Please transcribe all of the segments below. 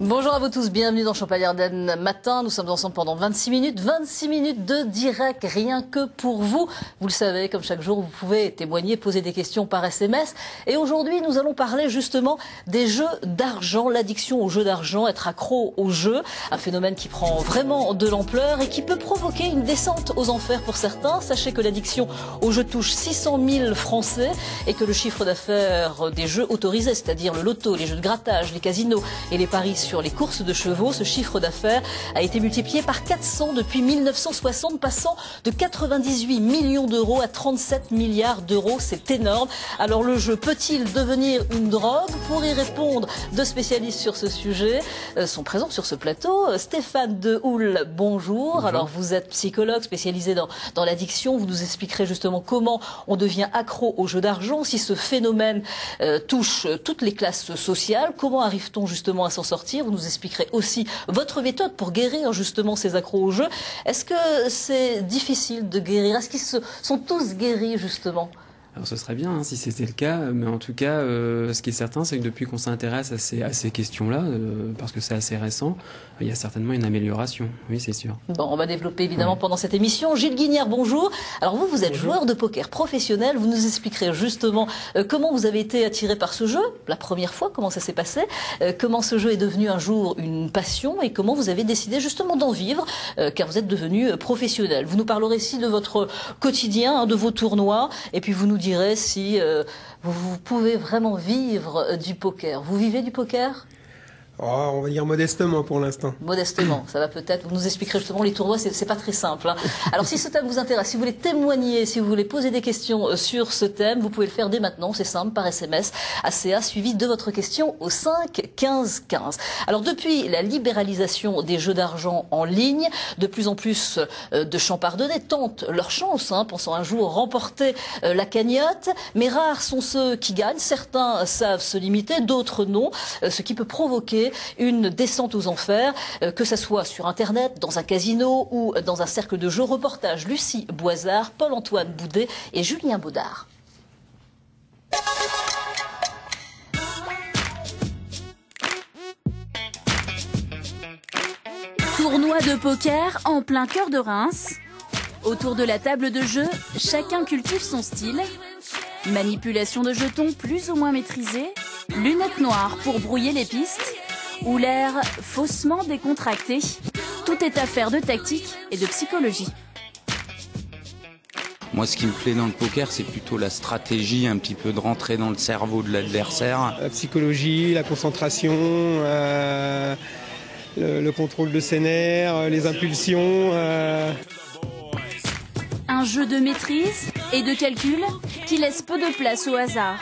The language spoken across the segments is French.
Bonjour à vous tous, bienvenue dans Champagne-Ardenne Matin. Nous sommes ensemble pendant 26 minutes de direct, rien que pour vous. Vous le savez, comme chaque jour, vous pouvez témoigner, poser des questions par SMS. Et aujourd'hui, nous allons parler justement des jeux d'argent, l'addiction aux jeux d'argent, être accro aux jeux. Un phénomène qui prend vraiment de l'ampleur et qui peut provoquer une descente aux enfers pour certains. Sachez que l'addiction aux jeux touche 600 000 Français et que le chiffre d'affaires des jeux autorisés, c'est-à-dire le loto, les jeux de grattage, les casinos et les paris sur les courses de chevaux, ce chiffre d'affaires a été multiplié par 400 depuis 1960, passant de 98 millions d'euros à 37 milliards d'euros. C'est énorme. Alors le jeu peut-il devenir une drogue? Pour y répondre, deux spécialistes sur ce sujet sont présents sur ce plateau. Stéphane Dehoule, bonjour. Bonjour. Alors vous êtes psychologue spécialisé dans l'addiction. Vous nous expliquerez justement comment on devient accro aux jeux d'argent, si ce phénomène touche toutes les classes sociales. Comment arrive-t-on justement à s'en sortir? Vous nous expliquerez aussi votre méthode pour guérir justement ces accros au jeu. Est-ce que c'est difficile de guérir? Est-ce qu'ils sont tous guéris justement? Alors ce serait bien hein, si c'était le cas, mais en tout cas, ce qui est certain, c'est que depuis qu'on s'intéresse à ces questions-là, parce que c'est assez récent, il y a certainement une amélioration, oui c'est sûr. Bon, on va développer évidemment pendant cette émission. Gilles Guignard, bonjour. Alors vous êtes Bonjour. joueur de poker professionnel, vous nous expliquerez justement comment vous avez été attiré par ce jeu, la première fois, comment ça s'est passé, comment ce jeu est devenu un jour une passion et comment vous avez décidé justement d'en vivre, car vous êtes devenu professionnel. Vous nous parlerez aussi de votre quotidien, hein, de vos tournois, et puis vous nous direz si vous pouvez vraiment vivre du poker. Vous vivez du poker ? Oh, on va dire modestement pour l'instant. Modestement, ça va peut-être. Vous nous expliquerez justement les tournois, c'est pas très simple. Hein. Alors si ce thème vous intéresse, si vous voulez témoigner, si vous voulez poser des questions sur ce thème, vous pouvez le faire dès maintenant, c'est simple, par SMS, ACA, suivi de votre question au 5 15 15. Alors depuis la libéralisation des jeux d'argent en ligne, de plus en plus de champardonnés tentent leur chance, hein, pensant un jour remporter la cagnotte, mais rares sont ceux qui gagnent. Certains savent se limiter, d'autres non, ce qui peut provoquer une descente aux enfers, que ça soit sur Internet, dans un casino ou dans un cercle de jeux. Reportage Lucie Boisard, Paul-Antoine Boudet et Julien Baudard. Tournoi de poker en plein cœur de Reims. Autour de la table de jeu, chacun cultive son style. Manipulation de jetons plus ou moins maîtrisée, lunettes noires pour brouiller les pistes, ou l'air faussement décontracté. Tout est affaire de tactique et de psychologie. Moi, ce qui me plaît dans le poker, c'est plutôt la stratégie, un petit peu de rentrer dans le cerveau de l'adversaire. La psychologie, la concentration, le contrôle de ses nerfs, les impulsions. Un jeu de maîtrise et de calcul qui laisse peu de place au hasard.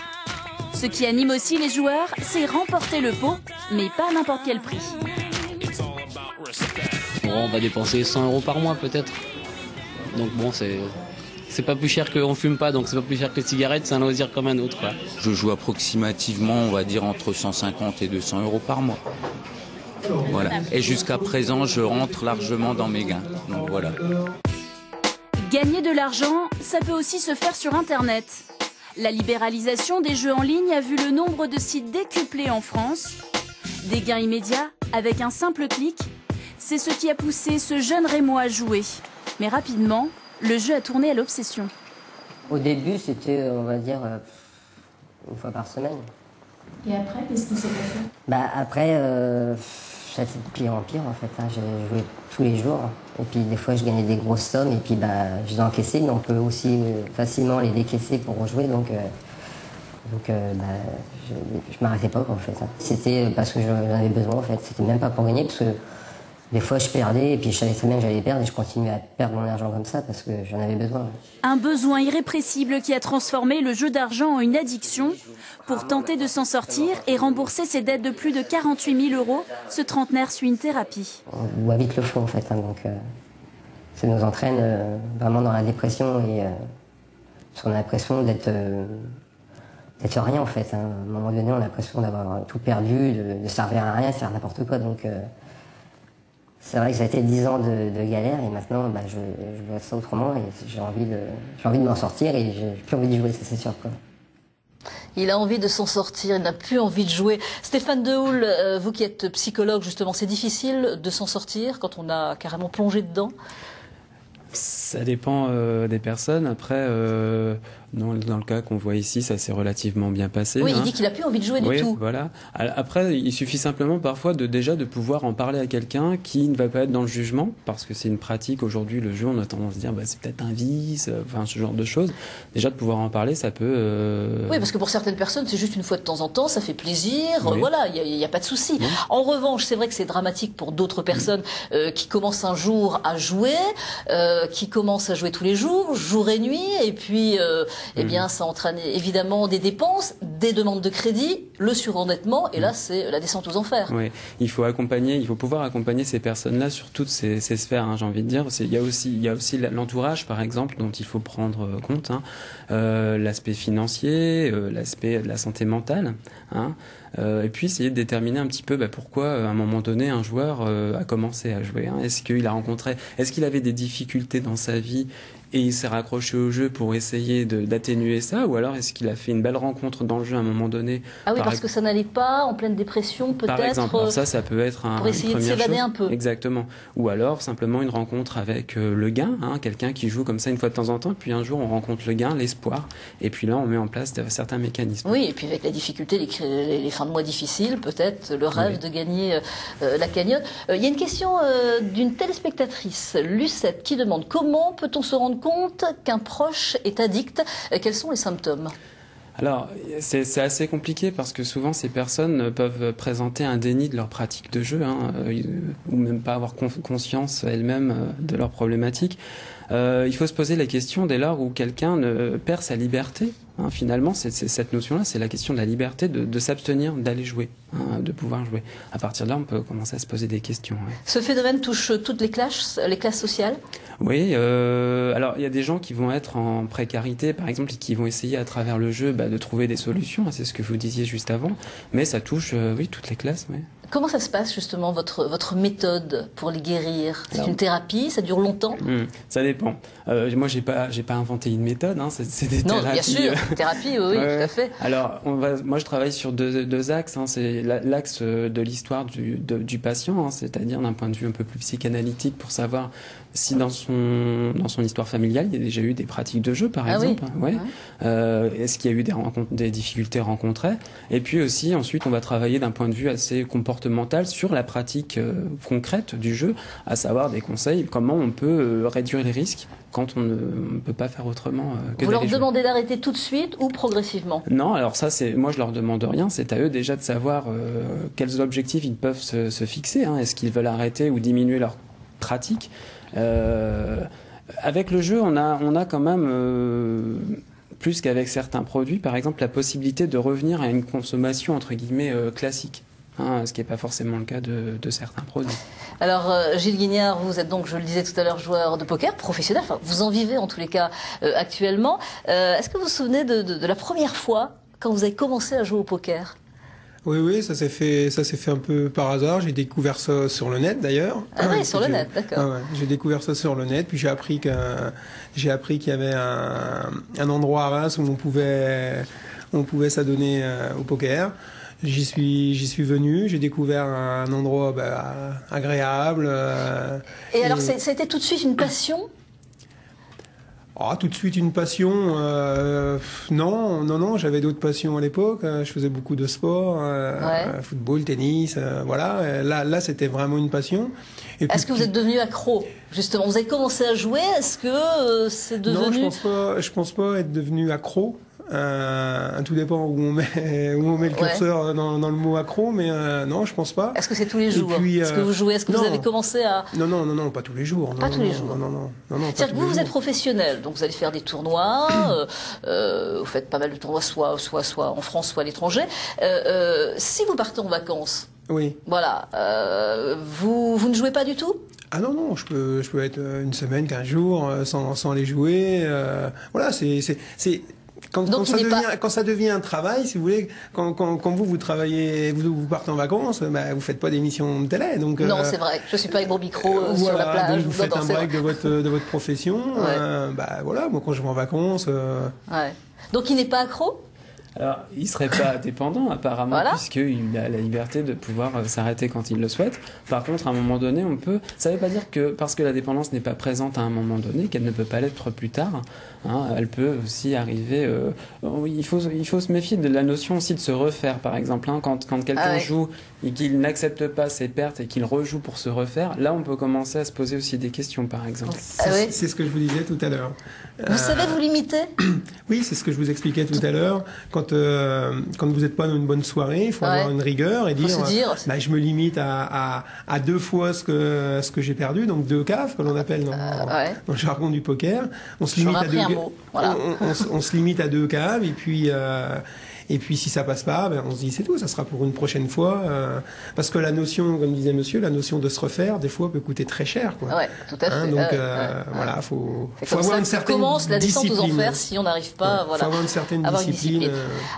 Ce qui anime aussi les joueurs, c'est remporter le pot, mais pas à n'importe quel prix. Bon, on va dépenser 100 € par mois peut-être. Donc bon, c'est pas plus cher qu'on fume pas, donc c'est pas plus cher que les cigarettes, c'est un loisir comme un autre, quoi. Je joue approximativement, on va dire, entre 150 et 200 € par mois. Voilà. Et jusqu'à présent, je rentre largement dans mes gains. Donc voilà. Gagner de l'argent, ça peut aussi se faire sur Internet. La libéralisation des jeux en ligne a vu le nombre de sites décupler en France. Des gains immédiats avec un simple clic, c'est ce qui a poussé ce jeune Rémois à jouer. Mais rapidement, le jeu a tourné à l'obsession. Au début, c'était, on va dire, une fois par semaine. Et après, qu'est-ce qui s'est passé? Après, ça a été de pire en pire, en fait. Hein. J'ai joué tous les jours. Et puis, des fois, je gagnais des grosses sommes. Et puis, je les encaissais, mais on peut aussi facilement les décaisser pour rejouer. Donc je m'arrêtais pas, quoi, en fait. Hein. C'était parce que j'en avais besoin, en fait. C'était même pas pour gagner, parce que des fois, je perdais. Et puis, je savais très bien que j'allais perdre. Et je continuais à perdre mon argent comme ça, parce que j'en avais besoin. Un besoin irrépressible qui a transformé le jeu d'argent en une addiction. Pour tenter de s'en sortir et rembourser ses dettes de plus de 48 000 €, ce trentenaire suit une thérapie. On voit vite le fond, en fait. Hein, donc, ça nous entraîne vraiment dans la dépression. Et parce qu'on a l'impression d'être rien, en fait. Hein. À un moment donné, on a l'impression d'avoir tout perdu, de servir à rien, de faire n'importe quoi. Donc, c'est vrai que ça a été 10 ans de galère. Et maintenant, je vois ça autrement. Et j'ai envie de m'en sortir. Et j'ai plus envie d'y jouer, ça c'est sûr, quoi. Il a envie de s'en sortir, il n'a plus envie de jouer. Stéphane Dehoul, vous qui êtes psychologue, justement, c'est difficile de s'en sortir quand on a carrément plongé dedans? Ça dépend des personnes. Après, dans le cas qu'on voit ici, ça s'est relativement bien passé. Oui, il dit qu'il n'a plus envie de jouer du tout. Voilà. Après, il suffit simplement parfois déjà de pouvoir en parler à quelqu'un qui ne va pas être dans le jugement, parce que c'est une pratique aujourd'hui, le jeu, on a tendance à dire c'est peut-être un vice, enfin ce genre de choses. Déjà de pouvoir en parler, ça peut... Oui, parce que pour certaines personnes, c'est juste une fois de temps en temps, ça fait plaisir, oui. Voilà, il n'y a pas de souci. Oui. En revanche, c'est vrai que c'est dramatique pour d'autres personnes qui commencent un jour à jouer, qui commencent à jouer tous les jours, jour et nuit, et puis eh bien, ça entraîne évidemment des dépenses, des demandes de crédit, le surendettement, et là, c'est la descente aux enfers. Oui, il faut pouvoir accompagner ces personnes-là sur toutes ces sphères, hein, j'ai envie de dire. Il y a aussi l'entourage, par exemple, dont il faut prendre compte, hein, l'aspect financier, l'aspect de la santé mentale, hein, et puis essayer de déterminer un petit peu pourquoi, à un moment donné, un joueur a commencé à jouer. Hein. Est-ce qu'il avait des difficultés dans sa vie et il s'est raccroché au jeu pour essayer d'atténuer ça, ou alors est-ce qu'il a fait une belle rencontre dans le jeu à un moment donné? Ah oui, parce que ça n'allait pas, en pleine dépression peut-être. Par exemple, alors ça peut être pour essayer de s'évader un peu. Exactement. Ou alors simplement une rencontre avec le gain, hein, quelqu'un qui joue comme ça une fois de temps en temps, puis un jour on rencontre le gain, l'espoir, et puis là on met en place certains mécanismes. Oui, et puis avec la difficulté, les fins de mois difficiles, peut-être le rêve de gagner la cagnotte. Il y a une question d'une téléspectatrice, Lucette, qui demande comment peut-on se rendre compte qu'un proche est addict? Quels sont les symptômes? Alors, c'est assez compliqué parce que souvent ces personnes peuvent présenter un déni de leur pratique de jeu, hein, ou même pas avoir conscience elles-mêmes de leurs problématiques. Il faut se poser la question dès lors où quelqu'un perd sa liberté. Hein, finalement, c'est cette notion-là, c'est la question de la liberté de s'abstenir d'aller jouer, hein, de pouvoir jouer. À partir de là, on peut commencer à se poser des questions. Ouais. Ce phénomène touche toutes les classes sociales? Oui, alors il y a des gens qui vont être en précarité, par exemple, et qui vont essayer à travers le jeu de trouver des solutions, c'est ce que vous disiez juste avant, mais ça touche toutes les classes. Oui. Comment ça se passe justement, votre méthode pour les guérir? C'est une thérapie, ça dure longtemps? Ça dépend. Moi, j'ai pas inventé une méthode, hein, c'est des thérapies. Non, bien sûr, thérapie, oui, tout à fait. Alors, moi, je travaille sur deux axes. Hein, c'est l'axe de l'histoire du patient, hein, c'est-à-dire d'un point de vue un peu plus psychanalytique pour savoir si dans son histoire familiale, il y a déjà eu des pratiques de jeu, par exemple. Oui. Ouais. Est-ce qu'il y a eu des difficultés rencontrées? Et puis aussi, ensuite, on va travailler d'un point de vue assez comportemental sur la pratique concrète du jeu, à savoir des conseils, comment on peut réduire les risques quand on ne peut pas faire autrement que Vous leur demandez d'arrêter tout de suite ou progressivement? Non, alors ça, moi je leur demande rien, c'est à eux déjà de savoir quels objectifs ils peuvent se fixer. Hein. Est-ce qu'ils veulent arrêter ou diminuer leur pratique? Avec le jeu, on a quand même, plus qu'avec certains produits, par exemple, la possibilité de revenir à une consommation entre guillemets classique. Hein, ce qui n'est pas forcément le cas de certains produits. Alors, Gilles Guignard, vous êtes donc, je le disais tout à l'heure, joueur de poker professionnel, enfin, vous en vivez en tous les cas actuellement. Est-ce que vous vous souvenez de la première fois quand vous avez commencé à jouer au poker? Oui, ça s'est fait un peu par hasard. J'ai découvert ça sur le net d'ailleurs. Ah oui, sur le net, d'accord. J'ai découvert ça sur le net, puis j'ai appris qu'il y avait un endroit à Reims où on pouvait s'adonner au poker. J'y suis venu, j'ai découvert un endroit agréable. Et alors, ça a été tout de suite une passion? Tout de suite une passion, non, j'avais d'autres passions à l'époque, je faisais beaucoup de sport, football, tennis, voilà, là c'était vraiment une passion. Est-ce que vous êtes devenu accro, justement? Vous avez commencé à jouer, est-ce que c'est devenu... Non, je pense pas être devenu accro. Tout dépend où on met le curseur dans le mot accro, mais non, je pense pas. Est-ce que c'est tous les jours? Est-ce que vous jouez? Est-ce que vous avez commencé à... Non, pas tous les jours. Pas tous les jours. Non. C'est-à-dire que vous êtes professionnel, donc vous allez faire des tournois, vous faites pas mal de tournois, soit en France, soit à l'étranger. Si vous partez en vacances, oui. Voilà, vous ne jouez pas du tout? Ah non, je peux être une semaine, 15 jours sans les jouer. Voilà, c'est quand ça devient un travail, si vous voulez, quand vous travaillez, vous partez en vacances, vous faites pas d'émission de télé, donc. Non, c'est vrai. Je suis pas avec mon micro sur la plage. Donc vous faites un break de votre profession. Ouais. Voilà, moi quand je vais en vacances. Ouais. Donc il n'est pas accro? Alors, il ne serait pas dépendant apparemment, Voilà. puisqu'il a la liberté de pouvoir s'arrêter quand il le souhaite. Par contre, à un moment donné, on peut... Ça ne veut pas dire que parce que la dépendance n'est pas présente à un moment donné, qu'elle ne peut pas l'être plus tard. Hein, elle peut aussi arriver... il faut se méfier de la notion aussi de se refaire, par exemple. Hein, quand quelqu'un joue et qu'il n'accepte pas ses pertes et qu'il rejoue pour se refaire, là, on peut commencer à se poser aussi des questions, par exemple. C'est ce que je vous disais tout à l'heure. Vous savez vous limiter? Oui, c'est ce que je vous expliquais tout à l'heure. Quand vous n'êtes pas dans une bonne soirée, il faut avoir une rigueur et dire, je me limite à 2 fois ce que j'ai perdu, donc 2 caves, que l'on appelle dans le jargon du poker. On se limite à 2 voilà. on se limite à 2 caves et puis si ça passe pas, on se dit c'est tout, ça sera pour une prochaine fois. Parce que la notion, comme disait monsieur, la notion de se refaire, des fois peut coûter très cher. Quoi. Ouais, tout à fait. Donc voilà, faut avoir une certaine commence la descente aux discipline. enfers si on n'arrive pas. Faut avoir une certaine discipline.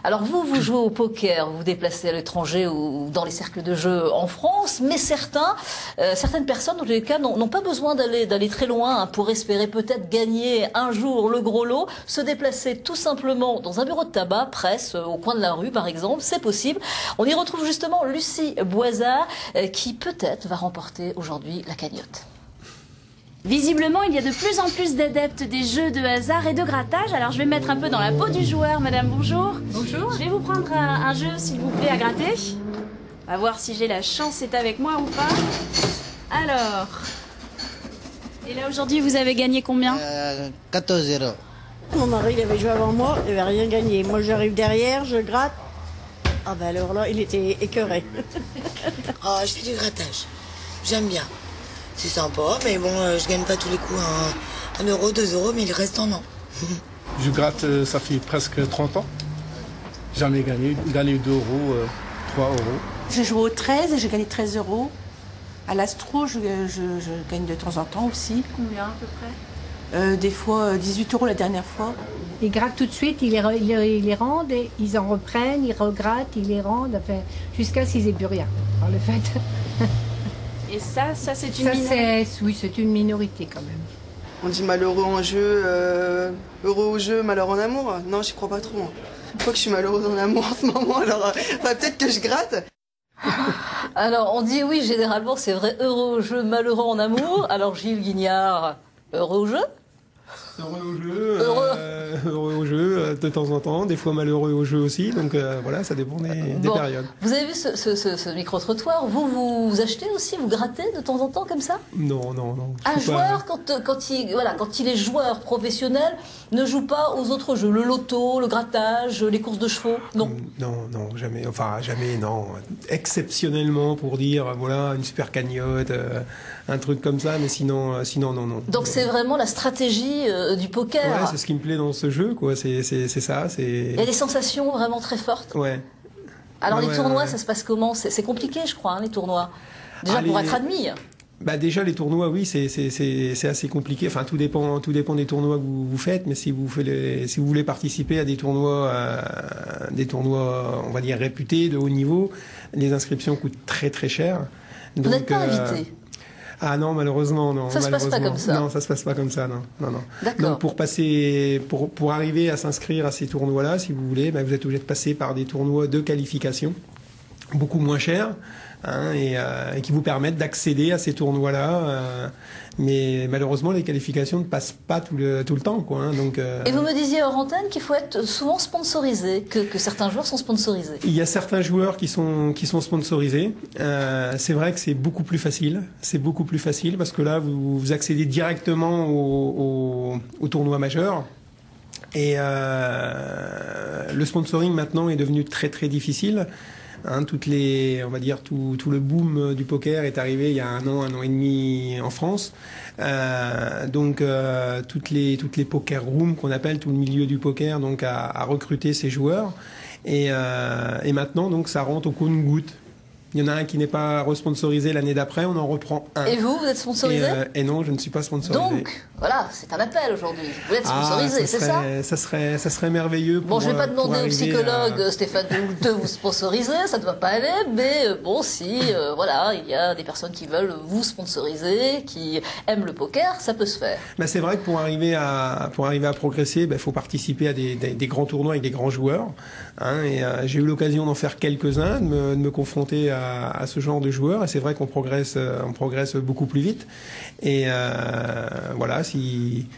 Alors vous jouez au poker, vous vous déplacez à l'étranger ou dans les cercles de jeu en France, mais certaines personnes, dans tous les cas, n'ont pas besoin d'aller très loin pour espérer peut-être gagner un jour le gros lot, se déplacer tout simplement dans un bureau de tabac, presse, au coin de la rue par exemple, c'est possible. On y retrouve justement Lucie Boisard qui peut-être va remporter aujourd'hui la cagnotte. Visiblement, il y a de plus en plus d'adeptes des jeux de hasard et de grattage. Alors je vais me mettre un peu dans la peau du joueur. Madame, bonjour. Bonjour. Je vais vous prendre un jeu, s'il vous plaît, à gratter. On va voir si j'ai la chance, c'est avec moi ou pas. Alors... Et là, aujourd'hui, vous avez gagné combien 14-0. Mon mari, il avait joué avant moi, il n'avait rien gagné. Moi, j'arrive derrière, je gratte. Ah ben alors là, il était écœuré. Je fais du grattage. J'aime bien. C'est sympa, mais bon, je gagne pas tous les coups 1 euro, 2 euros, mais il reste en an. Je gratte, ça fait presque 30 ans. Jamais gagné 2 euros, 3 euros. J'ai joué au 13 et j'ai gagné 13 euros. À l'astro, je gagne de temps en temps aussi. Combien à peu près des fois 18 euros la dernière fois. Ils grattent tout de suite, ils les rendent, et ils en reprennent, ils regrattent, ils les rendent, enfin, jusqu'à ce qu'ils n'aient plus rien. Par le fait. Et ça c'est une minorité. Oui, c'est une minorité quand même. On dit malheureux en jeu, heureux au jeu, malheur en amour. Non, j'y crois pas trop. Je crois que je suis malheureuse en amour en ce moment, alors peut-être que je gratte. Alors on dit oui, généralement c'est vrai, heureux au jeu, malheureux en amour. Alors Gilles Guignard, heureux au jeu? Heureux au jeu, de temps en temps, des fois malheureux au jeu aussi, donc voilà, ça dépend des périodes. Vous avez vu ce micro-trottoir, vous achetez aussi, vous grattez de temps en temps comme ça? Non. Un joueur, quand il est joueur professionnel, ne joue pas aux autres jeux, le loto, le grattage, les courses de chevaux, non? Non, jamais, non. Exceptionnellement pour dire, voilà, une super cagnotte, un truc comme ça, mais sinon, non. Donc c'est vraiment la stratégie du poker. Ouais, c'est ce qui me plaît dans ce jeu, quoi. C'est ça. Il y a des sensations vraiment très fortes. Ouais. Alors les tournois, ça se passe comment? C'est compliqué, je crois, les tournois. Déjà pour être admis. Déjà les tournois, oui, c'est assez compliqué. Enfin, tout dépend des tournois que vous faites, mais si vous voulez participer à des tournois, on va dire réputés, de haut niveau, les inscriptions coûtent très très cher. Vous n'êtes pas invité? Ah non, malheureusement, non. Ça se passe pas comme ça. Non, ça se passe pas comme ça, non. D'accord. Donc pour arriver à s'inscrire à ces tournois-là, si vous voulez, vous êtes obligé de passer par des tournois de qualification, beaucoup moins chers, et qui vous permettent d'accéder à ces tournois-là. Mais malheureusement, les qualifications ne passent pas tout le temps, quoi. Donc. Et vous me disiez hors antenne qu'il faut être souvent sponsorisé, que certains joueurs sont sponsorisés. Il y a certains joueurs qui sont sponsorisés. C'est vrai que c'est beaucoup plus facile. C'est beaucoup plus facile parce que là, vous accédez directement au tournoi majeur. Et le sponsoring maintenant est devenu très très difficile. On va dire tout le boom du poker est arrivé il y a un an et demi en France. Donc toutes les poker rooms qu'on appelle, tout le milieu du poker, donc a recruté ces joueurs. Et maintenant donc ça rentre au compte-gouttes. Il y en a un qui n'est pas responsorisé l'année d'après, on en reprend un. Et vous êtes sponsorisé? Et non, je ne suis pas sponsorisé. Donc, voilà, c'est un appel aujourd'hui. Vous êtes sponsorisé, c'est ça? Ça serait merveilleux. Bon, je ne vais pas demander au psychologue Stéphane de vous sponsoriser, ça ne va pas aller, mais bon, si, voilà, il y a des personnes qui veulent vous sponsoriser, qui aiment le poker, ça peut se faire. Ben, c'est vrai que pour arriver à progresser, il faut participer à des grands tournois avec des grands joueurs. Hein, et j'ai eu l'occasion d'en faire quelques-uns, de me confronter à ce genre de joueurs, et c'est vrai qu'on progresse beaucoup plus vite. Et voilà, si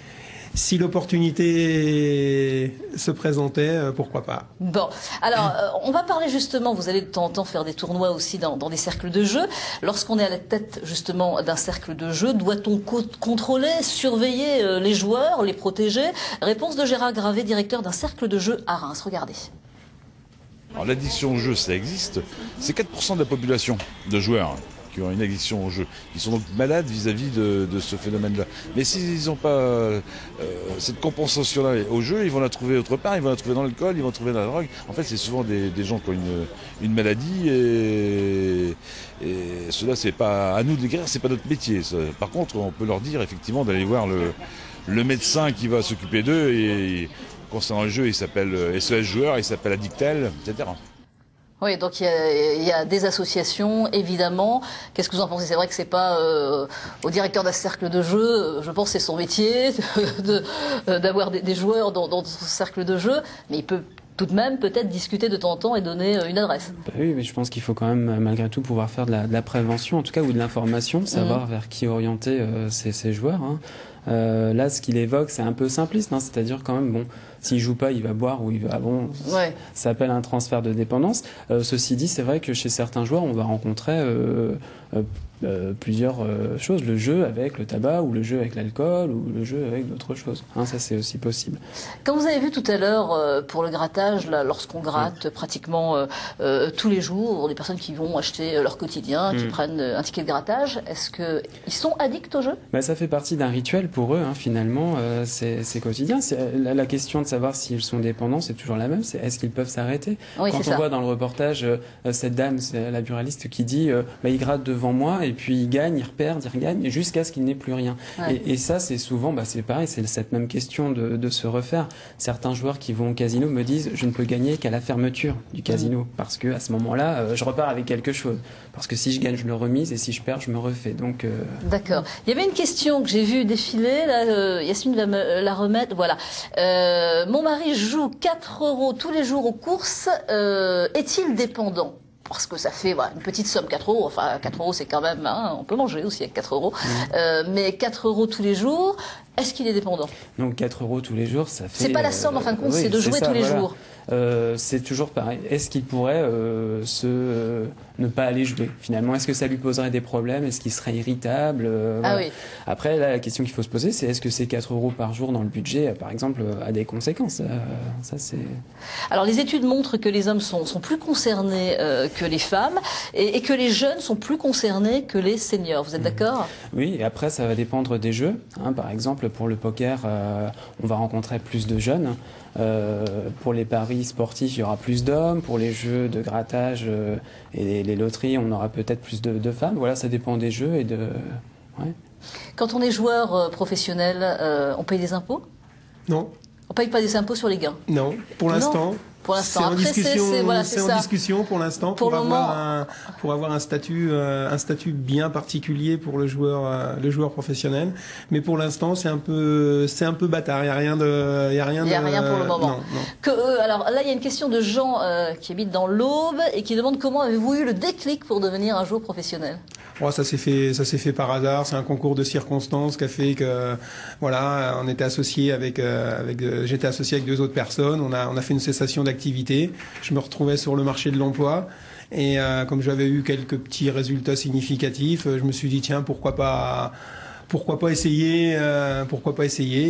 l'opportunité se présentait, pourquoi pas. Bon, alors on va parler justement, vous allez de temps en temps faire des tournois aussi dans des cercles de jeu. Lorsqu'on est à la tête justement d'un cercle de jeu, doit-on contrôler, surveiller les joueurs, les protéger? Réponse de Gérard Gravé, directeur d'un cercle de jeu à Reims. Regardez. Alors l'addiction au jeu, ça existe. C'est 4% de la population de joueurs qui ont une addiction au jeu. Ils sont donc malades vis-à-vis de ce phénomène-là. Mais s'ils n'ont pas cette compensation-là au jeu, ils vont la trouver autre part, ils vont la trouver dans l'alcool, ils vont la trouver dans la drogue. En fait, c'est souvent des gens qui ont une maladie et cela, c'est pas à nous de les guérir, c'est pas notre métier. Ça. Par contre, on peut leur dire effectivement d'aller voir le médecin qui va s'occuper d'eux et concernant le jeu, il s'appelle SOS Joueur, il s'appelle Addictel, etc. Oui, donc il y a des associations, évidemment. Qu'est-ce que vous en pensez? C'est vrai que c'est pas au directeur d'un cercle de jeu, je pense que c'est son métier d'avoir des joueurs dans ce cercle de jeu, mais il peut tout de même peut-être discuter de temps en temps et donner une adresse. Oui, mais je pense qu'il faut quand même malgré tout pouvoir faire de la prévention, en tout cas, ou de l'information, savoir vers qui orienter ces joueurs. Hein. Là, ce qu'il évoque, c'est un peu simpliste, hein, c'est-à-dire quand même, bon, s'il joue pas, il va boire ou il va, bon, ça s'appelle un transfert de dépendance. Ceci dit, c'est vrai que chez certains joueurs, on va rencontrer plusieurs choses, le jeu avec le tabac ou le jeu avec l'alcool ou le jeu avec d'autres choses. Hein, ça, c'est aussi possible. Quand vous avez vu tout à l'heure pour le grattage, là, lorsqu'on gratte pratiquement tous les jours, des personnes qui vont acheter leur quotidien, qui prennent un ticket de grattage, est-ce qu'ils sont addicts au jeu? Ça fait partie d'un rituel pour eux, hein, finalement, c'est quotidien. La question de savoir s'ils sont dépendants, c'est toujours la même, c'est est-ce qu'ils peuvent s'arrêter? Quand on voit dans le reportage cette dame, c'est la buraliste qui dit il gratte devant moi et puis il gagne, il perd, il regagne jusqu'à ce qu'il n'ait plus rien. Ouais. Et ça, c'est souvent, c'est pareil, c'est cette même question de se refaire. Certains joueurs qui vont au casino me disent je ne peux gagner qu'à la fermeture du casino parce que à ce moment-là, je repars avec quelque chose. Parce que si je gagne, je le remise et si je perds, je me refais. Donc d'accord. Il y avait une question que j'ai vue défiler, là, Yasmine va me la remettre. Voilà. Mon mari joue 4 € tous les jours aux courses. Est-il dépendant? Parce que ça fait une petite somme, 4 €. Enfin, 4 € c'est quand même, hein, on peut manger aussi avec 4 €. Mais 4 € tous les jours, est-ce qu'il est dépendant? Donc 4 € tous les jours, ça fait... C'est pas la somme en fin de compte, c'est de jouer tous les jours. C'est toujours pareil. Est-ce qu'il pourrait ne pas aller jouer finalement? Est-ce que ça lui poserait des problèmes? Est-ce qu'il serait irritable? Voilà. Oui. Après, là, la question qu'il faut se poser, c'est est-ce que ces 4 € par jour dans le budget, par exemple, a des conséquences? Ça, c'est... Alors, les études montrent que les hommes sont plus concernés que les femmes et que les jeunes sont plus concernés que les seniors. Vous êtes d'accord? Oui, et après, ça va dépendre des jeux. Hein. Par exemple, pour le poker, on va rencontrer plus de jeunes. Pour les paris sportifs, il y aura plus d'hommes. Pour les jeux de grattage et les loteries, on aura peut-être plus de femmes. Voilà, ça dépend des jeux et de... Ouais. Quand on est joueur professionnel, on paye des impôts? Non. On paye pas des impôts sur les gains? Non, pour l'instant. Pour l'instant, c'est en discussion pour l'instant pour avoir un statut bien particulier pour le joueur professionnel. Mais pour l'instant, c'est un peu bâtard. Il y a rien pour le moment. Non. Alors là, il y a une question de Jean qui habite dans l'Aube et qui demande comment avez-vous eu le déclic pour devenir un joueur professionnel? Oh, ça s'est fait par hasard. C'est un concours de circonstances qui a fait que voilà, on était associé j'étais associé avec 2 autres personnes. On a fait une cessation d'activité. Je me retrouvais sur le marché de l'emploi et comme j'avais eu quelques petits résultats significatifs, je me suis dit tiens pourquoi pas essayer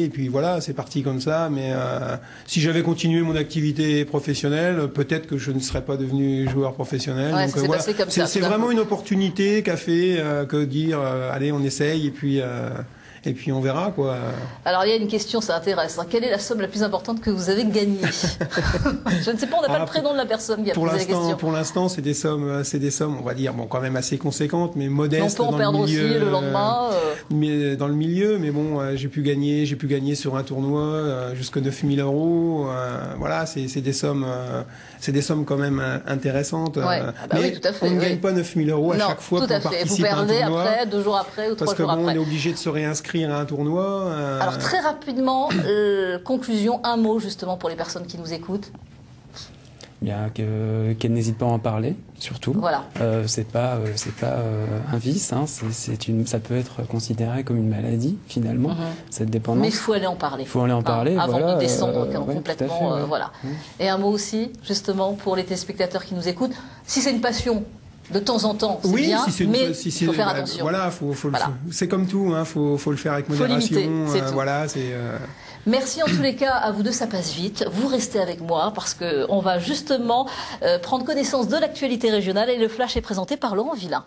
et puis voilà, c'est parti comme ça. Mais si j'avais continué mon activité professionnelle, peut-être que je ne serais pas devenu joueur professionnel. Ouais, donc voilà, c'est vraiment une opportunité qu'a fait que dire allez on essaye et puis et puis on verra quoi. Alors il y a une question, ça intéresse. Quelle est la somme la plus importante que vous avez gagnée? Je ne sais pas, on n'a pas le prénom de la personne qui a posé la question. Pour l'instant, c'est des sommes, on va dire, bon, quand même assez conséquentes, mais modestes. On peut en perdre aussi le lendemain. Mais dans le milieu, mais bon, j'ai pu gagner sur un tournoi jusqu'à 9 000 €. Voilà, c'est des sommes quand même intéressantes. Ouais. Bah mais oui, tout à fait, on ne gagne pas 9 000 € à chaque fois pour participer à un tournoi. Vous perdez après, 2 jours après ou 3 jours après. Parce que bon, on est obligé de se réinscrire à un tournoi. Alors très rapidement, conclusion, un mot justement pour les personnes qui nous écoutent. Bien qu'elle n'hésite pas à en parler, surtout. Voilà. C'est pas un vice, hein, ça peut être considéré comme une maladie finalement, cette dépendance. Mais il faut aller en parler. Il faut aller en parler, avant voilà, de descendre complètement. fait, voilà. Et un mot aussi, justement, pour les téléspectateurs qui nous écoutent. Si c'est une passion, de temps en temps, c'est bien, mais il faut faire attention. Voilà, c'est comme tout, hein, faut le faire avec modération. Faut limiter, c'est tout. Voilà, Merci en tous les cas à vous deux, ça passe vite. Vous restez avec moi parce que on va justement prendre connaissance de l'actualité régionale et le flash est présenté par Laurent Villain.